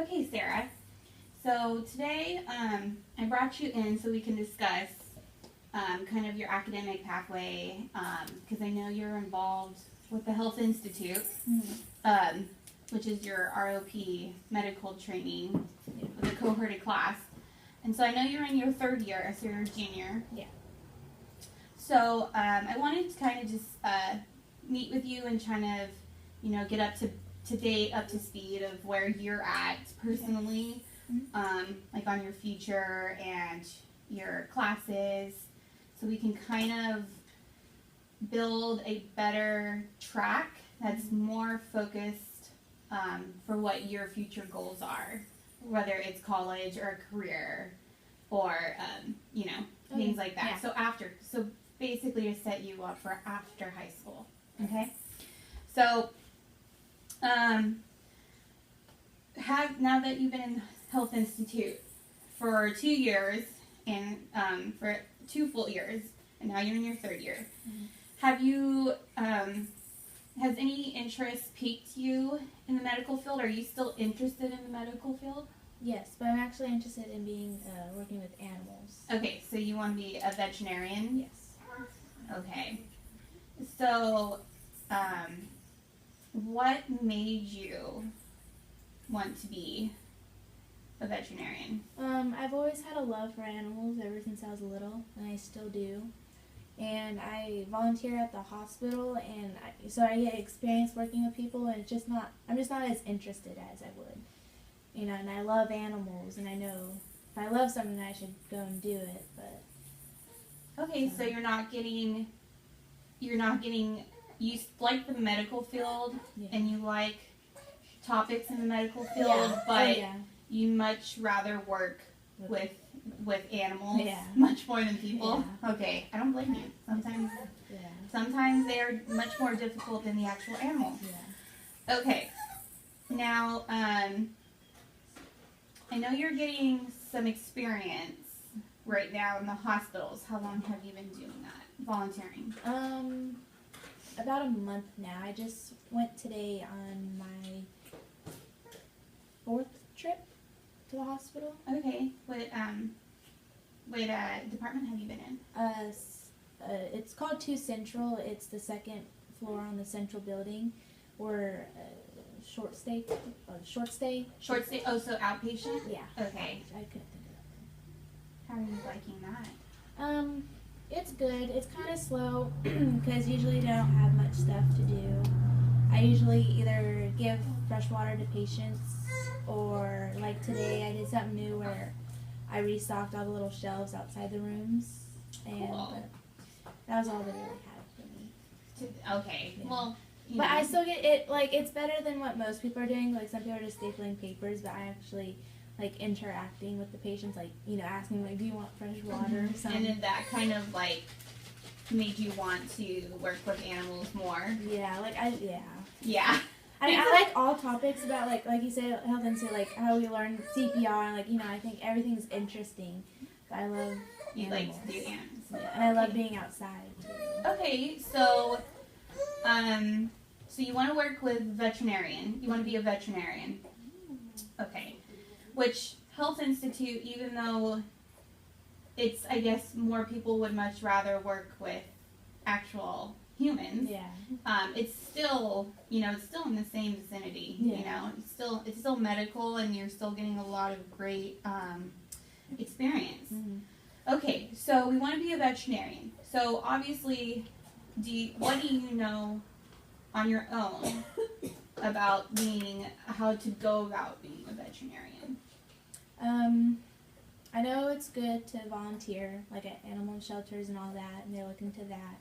Okay, Sarah. So today I brought you in so we can discuss kind of your academic pathway because I know you're involved with the Health Institute, which is your ROP medical training with a cohorted class. And so I know you're in your third year, so you're a junior. Yeah. So I wanted to kind of just meet with you and kind of, get up to date, up to speed of where you're at personally, like on your future and your classes, so we can kind of build a better track that's more focused for what your future goals are, whether it's college or a career or, things like that. Yeah. So basically to set you up for after high school, okay? So, now that you've been in Health Institute for 2 years and for 2 full years, and now you're in your third year, have you, has any interest piqued you in the medical field? Are you still interested in the medical field? Yes, but I'm actually interested in being working with animals. Okay, so you want to be a veterinarian? Yes. Okay. So, what made you want to be a veterinarian? I've always had a love for animals ever since I was little, and I still do. And I volunteer at the hospital, and so I get experience working with people, and I'm just not as interested as I would. And I love animals, and I know if I love something, I should go and do it, but... Okay, so you're not getting, you like the medical field, and you like topics in the medical field, but you much rather work with animals much more than people. Yeah. Okay, I don't blame you. Sometimes they are much more difficult than the actual animal. Yeah. Okay, now I know you're getting some experience right now in the hospitals. How long have you been doing that, volunteering? About a month now. I just went today on my 4th trip to the hospital. Okay. What department have you been in? It's called 2 Central. It's the 2nd floor on the central building. We're short stay. Short stay. Oh, so outpatient? Yeah. Okay. I couldn't think of that. How are you liking that? It's good. It's kind of slow because usually they don't have much stuff to do. I usually either give fresh water to patients, or like today I did something new where I restocked all the little shelves outside the rooms, and that was all they really had for me. Okay. Yeah. Well, but I still get it. Like, it's better than what most people are doing. Like, some people are just stapling papers, but I actually like interacting with the patients, like, asking, like, do you want fresh water or something? And then that kind of, like, made you want to work with animals more? Yeah, Yeah. I like all topics about, like you said, Health Institute, like, how we learn CPR, like, I think everything's interesting. But I love You animals. like to do animals. Yeah, and I love being outside, too. Okay, so you want to work with veterinarian. You want to be a veterinarian. Okay. Which Health Institute, even though it's, I guess, more people would much rather work with actual humans. Yeah. It's still, it's still in the same vicinity. Yeah. It's still medical, and you're still getting a lot of great experience. Mm-hmm. Okay, so we want to be a veterinarian. So obviously, what do you know on your own about how to go about being a veterinarian? I know it's good to volunteer, like at animal shelters and all that, and they look into that.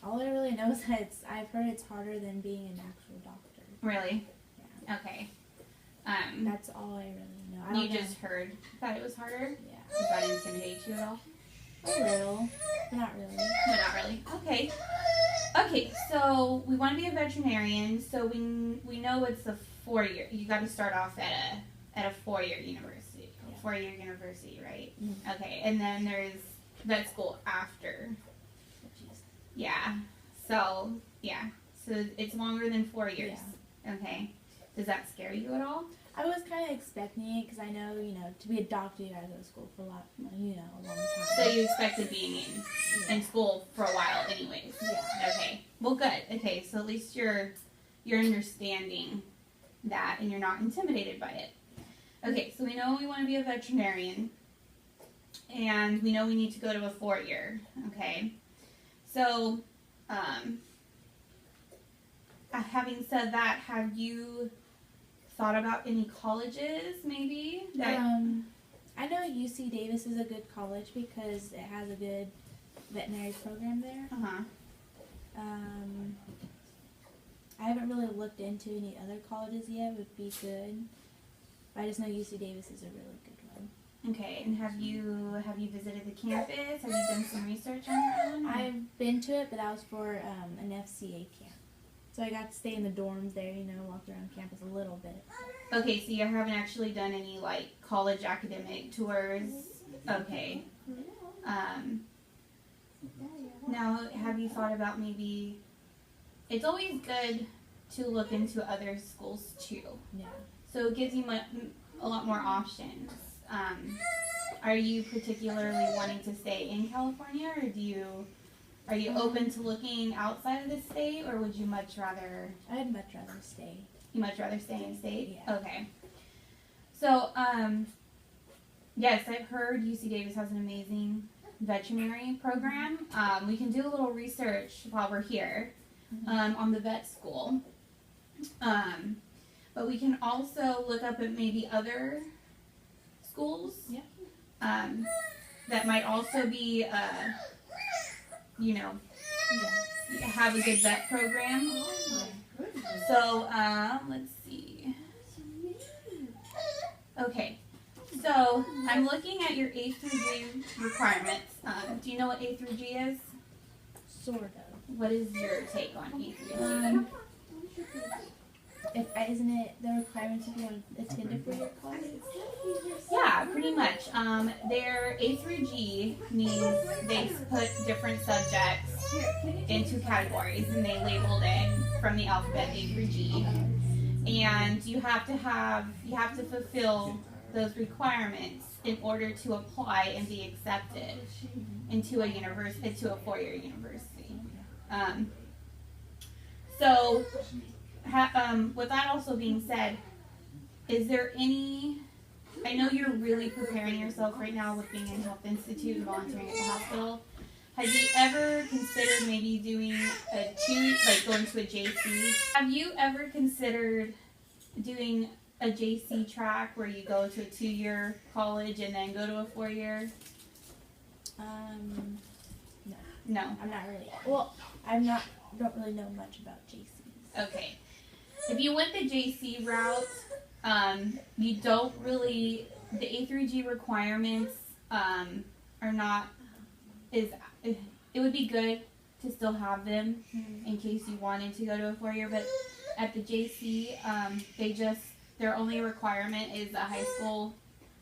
All I really know is that I've heard it's harder than being an actual doctor. Really? Yeah. Okay. That's all I really know. I don't know. Just heard that it was harder? Yeah. Does that intimidate you at all? A little, but not really. No, not really. Okay. Okay, so we want to be a veterinarian, so we know it's a 4-year. You got to start off at a 4-year university. Yeah. 4-year university, right? Mm-hmm. Okay, and then there's vet school after. Jeez. Yeah. So it's longer than 4 years. Yeah. Okay. Does that scare you at all? I was kind of expecting it because I know, to be a doctor, you gotta go to school for a lot, a long time. So you expected being in school for a while anyways? Yeah. Okay. Well, good. Okay, so at least you're understanding that and you're not intimidated by it. Okay, so we know we want to be a veterinarian, and we know we need to go to a 4-year, okay? So, having said that, have you thought about any colleges, maybe? I know UC Davis is a good college because it has a good veterinary program there. I haven't really looked into any other colleges yet. Would be good. I just know UC Davis is a really good one. Okay, and have you visited the campus? Have you done some research on your own? I've been to it, but that was for an FCA camp. So I got to stay in the dorms there, walk around campus a little bit. Okay, so you haven't actually done any, like, college academic tours? Okay. Now, have you thought about maybe... It's always good to look into other schools, too. Yeah. So it gives you a lot more options. Are you particularly wanting to stay in California, or are you open to looking outside of the state, or would you much rather... I'd much rather stay. You much rather stay in state? Yeah. Okay. So, yes, I've heard UC Davis has an amazing veterinary program. We can do a little research while we're here on the vet school. But we can also look up at maybe other schools that might also be, have a good vet program. So, let's see. Okay, so I'm looking at your A through G requirements. Do you know what A through G is? Sort of. What is your take on A through G? Isn't it the requirement to be on attend a 4-year college? Yeah, pretty much. Their A through G means they put different subjects into categories, and they labeled it from the alphabet A through G. And you have to fulfill those requirements in order to apply and be accepted into a 4-year university. With that also being said, is there any... I know you're really preparing yourself right now with being in Health Institute and volunteering at the hospital. Have you ever considered maybe doing going to a JC? Have you ever considered doing a JC track where you go to a 2-year college and then go to a 4-year? No. No. I'm not really. Well, don't really know much about JCs. Okay. If you went the JC route, you don't really, the A through G requirements are not, it would be good to still have them in case you wanted to go to a 4-year, but at the JC, their only requirement is a high school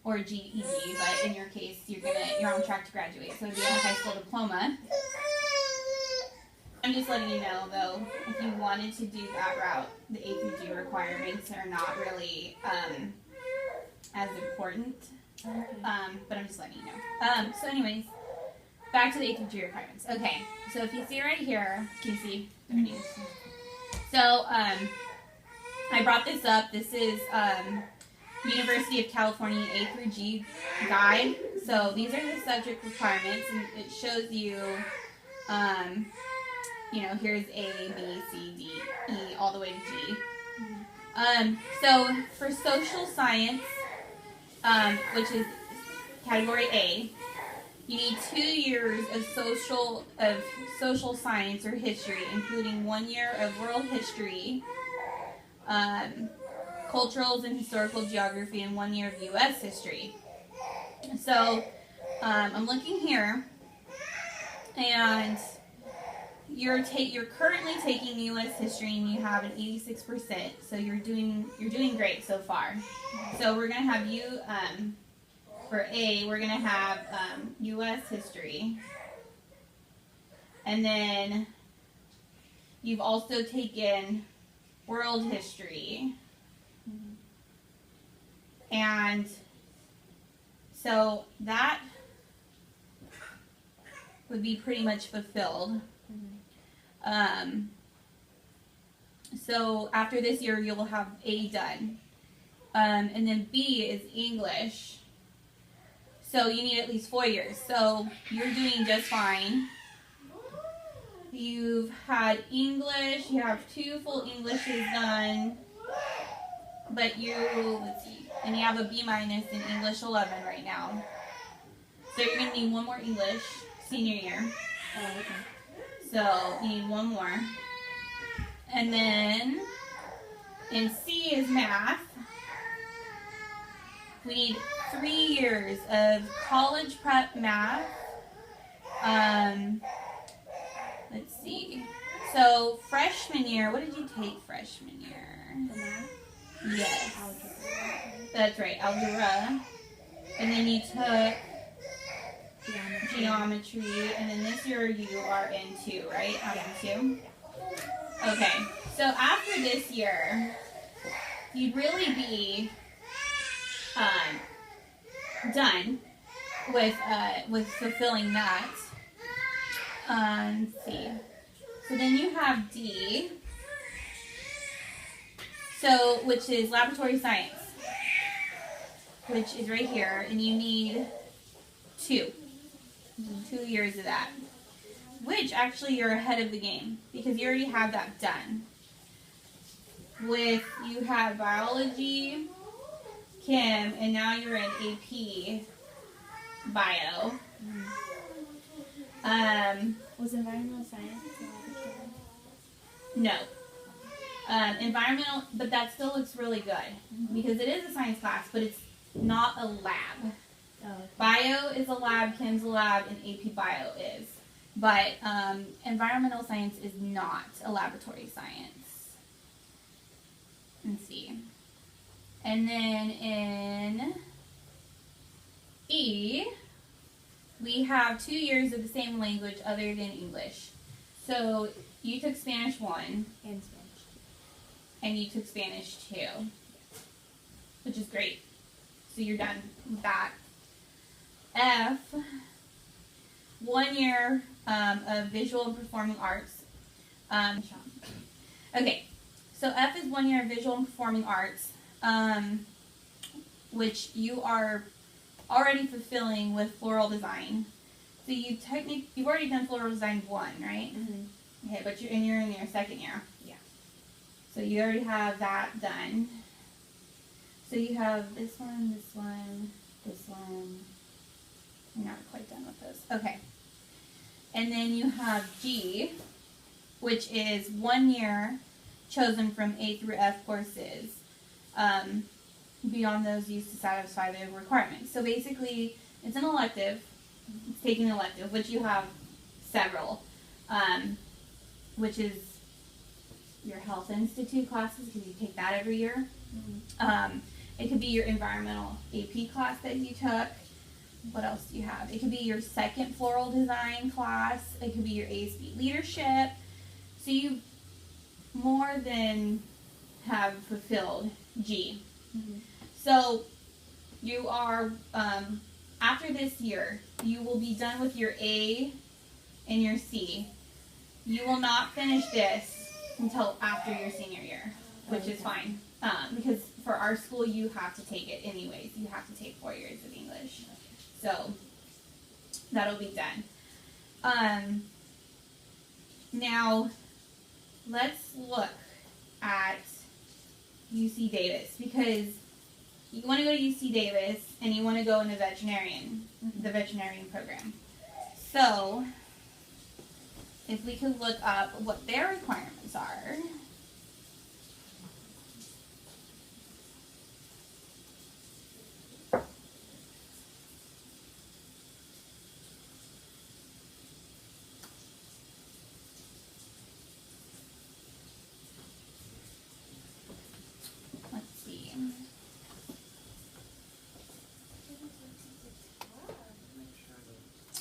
or GED, but in your case, you're on track to graduate, so it'd be a high school diploma. I'm just letting you know, though, if you wanted to do that route, the A through G requirements are not really as important. Okay. But I'm just letting you know. So anyways, back to the A through G requirements. Okay, so if you see right here, can you see? So I brought this up. This is University of California A through G guide. So these are the subject requirements, and it shows you, here's A, B, C, D, E, all the way to G. So for social science, which is category A, you need 2 years of social science or history, including 1 year of world history, culturals and historical geography, and 1 year of U.S. history. So I'm looking here, and you're currently taking U.S. history, and you have an 86%. So you're doing great so far. So we're gonna have you for A. We're gonna have U.S. history, and then you've also taken world history, And so that would be pretty much fulfilled. So after this year, you'll have A done. And then B is English. So you need at least 4 years. So you're doing just fine. You've had English. You have 2 full Englishes done. But let's see, and you have a B- in English 11 right now. So you're going to need 1 more English senior year. Oh, okay. So you need 1 more. And then in C is math. We need 3 years of college prep math. Let's see. So freshman year, what did you take freshman year? The math? Yes. Algebra. That's right, algebra. And then you took geometry. And then this year you are in 2, right? Algebra 2? Okay. So after this year, you'd really be done with fulfilling that. Let's see. So then you have D, which is laboratory science, which is right here, and you need 2 years of that. Which actually you're ahead of the game because you already have that done. You had biology, chem, and now you're in AP bio. Was environmental science a laboratory? No. Environmental, but that still looks really good because it is a science class, but it's not a lab. Oh, okay. Bio is a lab, chem's a lab, and AP bio is. But environmental science is not a laboratory science. Let's see. And then in E, we have 2 years of the same language other than English. So you took Spanish 1. And Spanish. And you took Spanish 2. Which is great. So you're done with that. F, 1 year of visual and performing arts. Okay, so F is 1 year of visual and performing arts, which you are already fulfilling with floral design. So you've already done floral design 1, right? Mm-hmm. Okay, but you're in your 2nd year. Yeah. So you already have that done. So you have this one, this one, this one. You're not quite done with those. Okay. And then you have G, which is 1 year chosen from A through F courses. Beyond those used to satisfy the requirements. So basically, it's an elective. It's taking an elective, which you have several, which is your Health Institute classes, because you take that every year. Mm-hmm. It could be your environmental AP class that you took. What else do you have? It could be your 2nd floral design class. It could be your ASB leadership. So you more than have fulfilled G. Mm-hmm. So you are, after this year, you will be done with your A and your C. You will not finish this until after your senior year, which is fine. Because for our school, you have to take it anyways. You have to take 4 years of English. So that'll be done. Now, let's look at UC Davis, because you want to go to UC Davis and you want to go in the veterinarian program. So, if we could look up what their requirements are.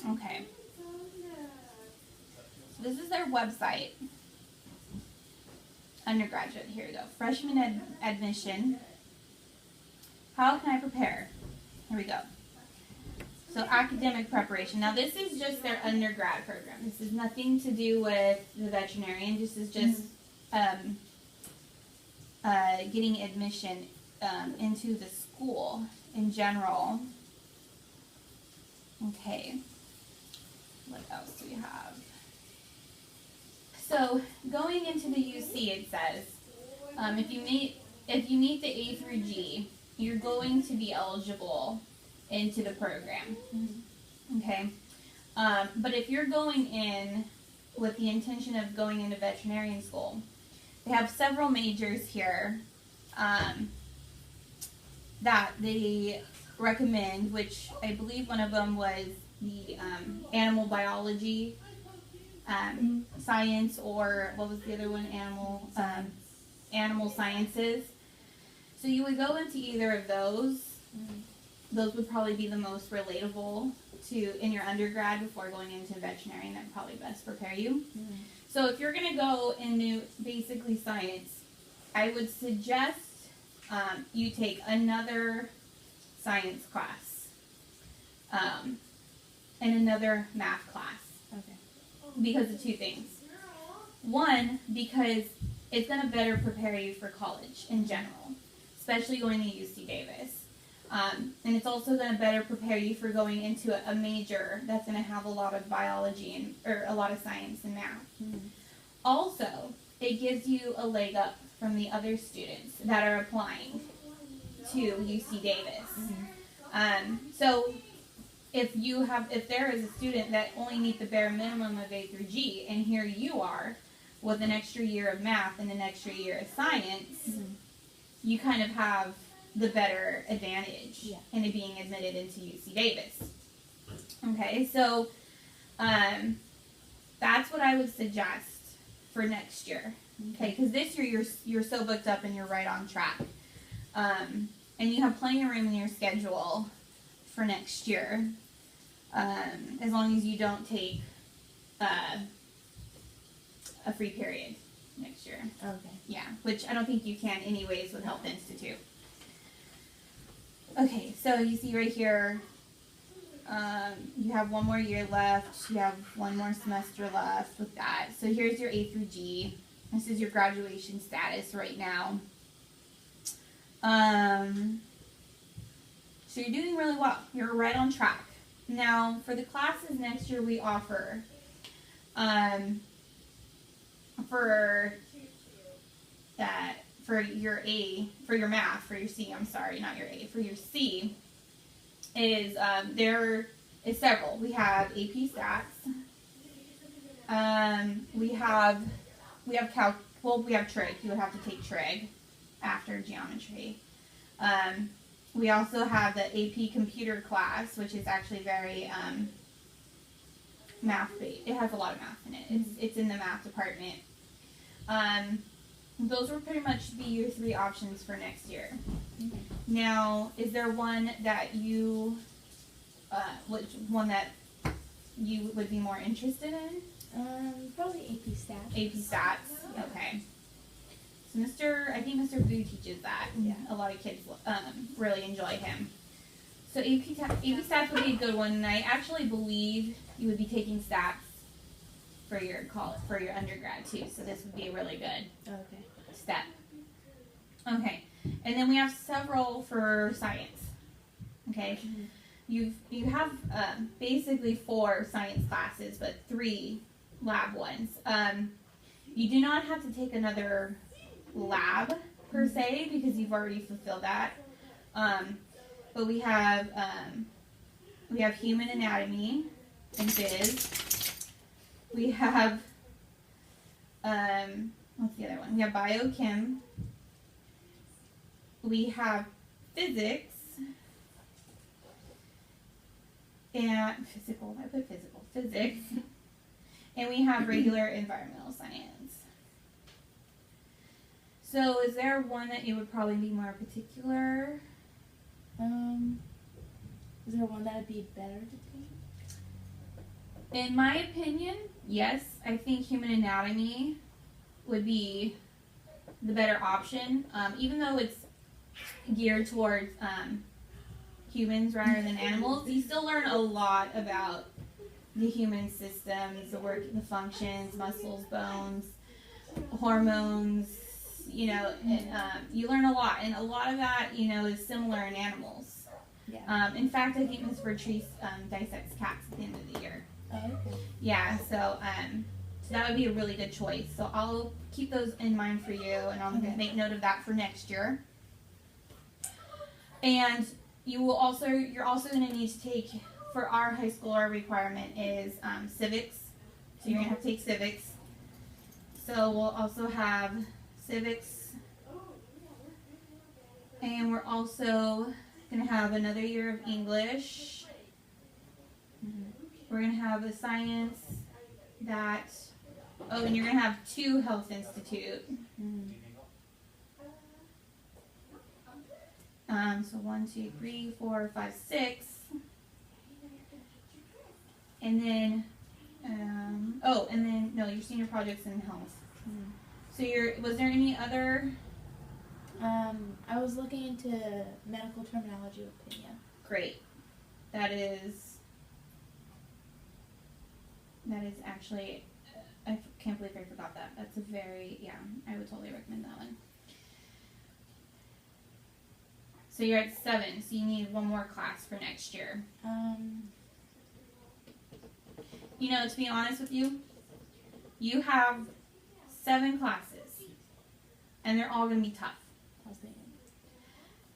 Okay. So this is their website. Undergraduate, here we go. Freshman admission. how can I prepare? Here we go. So academic preparation. Now this is just their undergrad program. This is nothing to do with the veterinarian. This is just getting admission into the school in general. Okay. What else do we have? So going into the UC, it says if you meet the A through G, you're going to be eligible into the program. Okay. But if you're going in with the intention of going into veterinarian school, they have several majors here that they recommend, which I believe one of them was the animal biology, science, or what was the other one? Animal sciences. So you would go into either of those. Those would probably be the most relatable in your undergrad before going into veterinarian. That would probably best prepare you. So if you're going to go into basically science, I would suggest you take another science class and another math class. Okay. Because of two things. One, because it's going to better prepare you for college in general, especially going to UC Davis. And it's also going to better prepare you for going into a major that's going to have a lot of biology or a lot of science and math. Also, it gives you a leg up from the other students that are applying to UC Davis. So if there is a student that only meets the bare minimum of A through G, and here you are with an extra year of math and an extra year of science, you kind of have the better advantage in being admitted into UC Davis. Okay, so that's what I would suggest for next year. Okay, because this year you're so booked up and you're right on track, and you have plenty of room in your schedule for next year, as long as you don't take a free period next year. Okay. Yeah, which I don't think you can anyways with Health Institute. Okay, so you see right here, you have one more year left. You have one more semester left with that. So here's your A through G. This is your graduation status right now. So you're doing really well. You're right on track. Now, for the classes next year we offer, for your A, for your math, for your C, I'm sorry, not your A, for your C, is there is several. We have AP Stats. We have Trig. You would have to take Trig after geometry. We also have the AP Computer class, which is actually very math-based. It has a lot of math in it. It's in the math department. Those would pretty much be your three options for next year. Now, is there one that you would be more interested in? Probably AP Stats. AP Stats. Okay. So I think Mr. Vu teaches that. Yeah. A lot of kids really enjoy him. So AP Stats would be a good one, and I actually believe you would be taking stats for your undergrad too. So this would be a really good step. Okay, and then we have several for science. Okay, you have basically 4 science classes, but 3 lab ones. You do not have to take another lab per se because you've already fulfilled that. But we have human anatomy and phys. We have what's the other one? We have biochem. We have physics and physical. I put physical physics, and we have regular environmental science. So, is there one that you would probably be more particular? Is there one that would be better to take? In my opinion, yes. I think human anatomy would be the better option. Even though it's geared towards humans rather than animals, you still learn a lot about the human systems, the work, the functions, muscles, bones, hormones. You know, and, you learn a lot, and a lot of that, you know, is similar in animals. Yeah. In fact, I think Miss Vertreese dissects cats at the end of the year. Oh, okay. Yeah, so that would be a really good choice. So I'll keep those in mind for you, and I'll make note of that for next year. And you're also going to need to take, for our high school, our requirement is civics. So you're going to have to take civics. So we'll also have civics, and we're also going to have another year of English. We're going to have a science and you're going to have 2 Health Institute. So 1, 2, 3, 4, 5, 6. And then, your senior project's in health. So was there any other? I was looking into medical terminology with Pena. Great. That is actually, I can't believe I forgot that. That's I would totally recommend that one. So you're at 7, so you need 1 more class for next year. You know, to be honest with you, you have 7 classes, and they're all going to be tough.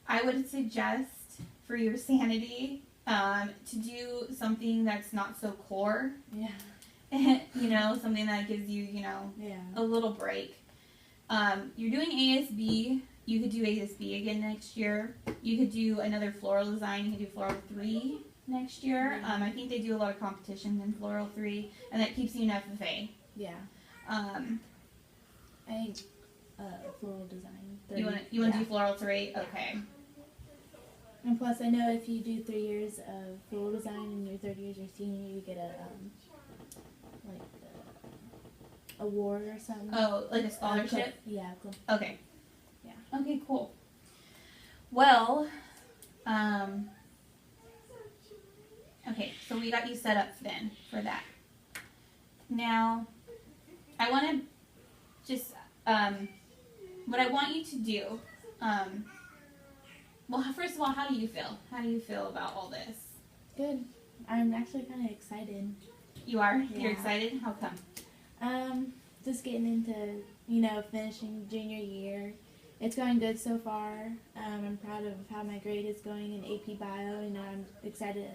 I would suggest, for your sanity, to do something that's not so core. Yeah. You know, something that gives you, a little break. You're doing ASB. You could do ASB again next year. You could do another floral design. You could do floral 3 next year. I think they do a lot of competitions in floral 3, and that keeps you in FFA. Yeah. I think floral design. 3. You want to do floral 3? Okay. And plus, I know if you do 3 years of floral design and your 3rd year is your senior, you get a award or something. Oh, like a scholarship? Yeah. Cool. Okay. Yeah. Okay, cool. Well, okay, so we got you set up then for that. Now, I want to just, what I want you to do, well, first of all, how do you feel? How do you feel about all this? Good. I'm actually kind of excited. You are? Yeah. You're excited? How come? Just getting into, finishing junior year. It's going good so far. I'm proud of how my grade is going in AP Bio, and I'm excited,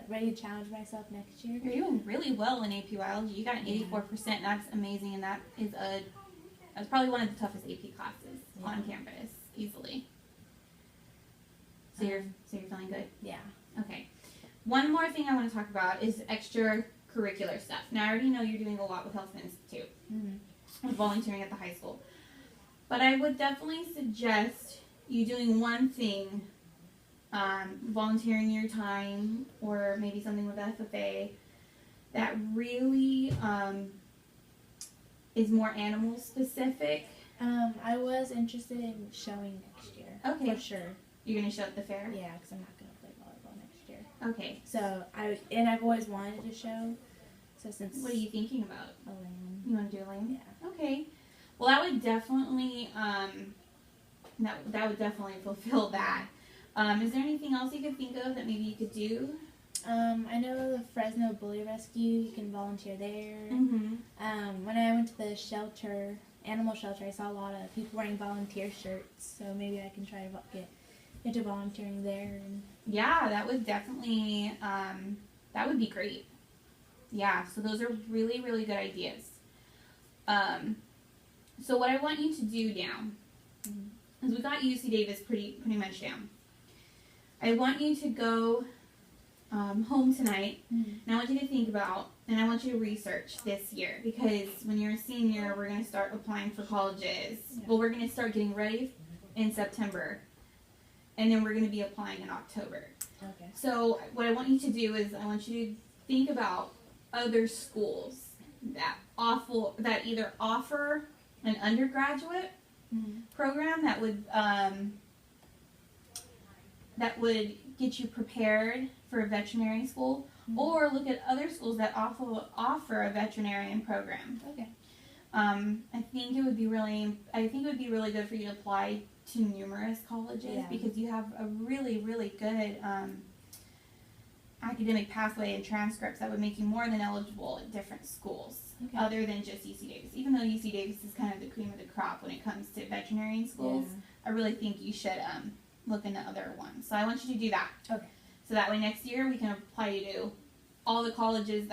ready to challenge myself next year. You're doing really well in AP Biology. You got an 84%. That's amazing, and that's probably one of the toughest AP classes on campus, easily. So you're feeling good? Yeah. Okay. One more thing I want to talk about is extracurricular stuff. Now, I already know you're doing a lot with Health Institute, with volunteering at the high school. But I would definitely suggest you doing one thing, volunteering your time, or maybe something with FFA, that really is more animal specific. I was interested in showing next year. Okay. For sure. You're going to show at the fair? Yeah, because I'm not going to play volleyball next year. Okay. So, I've always wanted to show. So since... What are you thinking about? A lane. You want to do a lane? Yeah. Okay. Well, that would definitely, that would definitely fulfill that. Is there anything else you could think of that maybe you could do? I know the Fresno Bully Rescue, you can volunteer there. Mm-hmm. When I went to the animal shelter, I saw a lot of people wearing volunteer shirts, so maybe I can try to get into volunteering there. Yeah, that would definitely, that would be great. Yeah, so those are really, really good ideas. So what I want you to do now, is we got UC Davis pretty much down. I want you to go home tonight, and I want you to think about, and I want you to research this year, because when you're a senior, we're going to start applying for colleges. Yeah. Well, we're going to start getting ready in September, and then we're going to be applying in October. Okay. So what I want you to do is I want you to think about other schools that either offer an undergraduate program that would that would get you prepared for a veterinary school, or look at other schools that offer a veterinarian program. Okay. I think it would be really good for you to apply to numerous colleges because you have a really, really good academic pathway and transcripts that would make you more than eligible at different schools other than just UC Davis. Even though UC Davis is kind of the cream of the crop when it comes to veterinary schools, I really think you should look into other ones. So I want you to do that. Okay. So that way next year we can apply you to all the colleges